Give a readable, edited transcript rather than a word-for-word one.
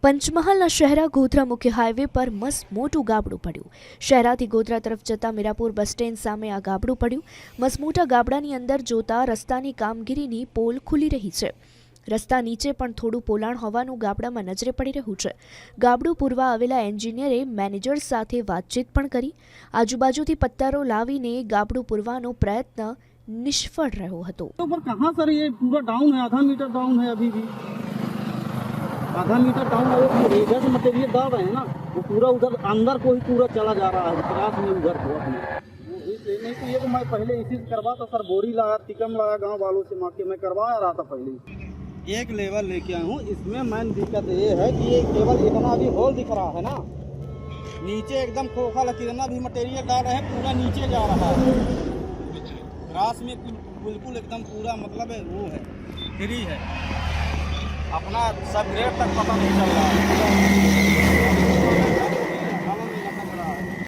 પંચમહાલના શહેરા ગોધરા મુખ્ય હાઈવે પર મસ્ત મોટું ગાબડું પડ્યું। શહેરાથી ગોધરા તરફ જતા મીરાપુર બસ સ્ટેન્ડ સામે આ ગાબડું પડ્યું। મસમોટા ગાબડાની અંદર જોતા રસ્તાની કામગીરીની પોલ ખુલી રહી છે। રસ્તા નીચે પણ થોડું પોલાણ હોવાનું ગાબડામાં નજરે પડી રહ્યું છે। ગાબડું પૂરવા આવેલા એન્જિનિયરે મેનેજર સાથે વાતચીત પણ કરી। આજુબાજુથી પત્થરો લાવીને ગાબડું પૂરવાનો પ્રયત્ન નિષ્ફળ રહ્યો હતો। तो पर कहाँ सर ये पूरा डाउन है, आधा मीटर डाउन है अभी भी, आधा मीटर डाउन है। वो इधर से मटेरियल डाल रहे हैं ना, वो पूरा उधर अंदर को ही पूरा चला जा रहा है, क्रास में उधर को अपने वो इसलिए नहीं तो ये तो मैं पहले इसी से करवाता सर, बोरी लाया, टिकम लाया गांव वालों से मांग के मैं करवा रहा था पहले। एक लेवल लेके आया हूँ, इसमें मेन दिक्कत ये है कि ये केवल इतना अभी होल दिख रहा है ना, नीचे एकदम खोखा लग, कितना भी मटेरियल डाल रहे हैं पूरा नीचे जा रहा है, क्रास में बिल्कुल एकदम पूरा मतलब है वो है फ्री है, अपना सब ग्रेड तक पता नहीं चल रहा है।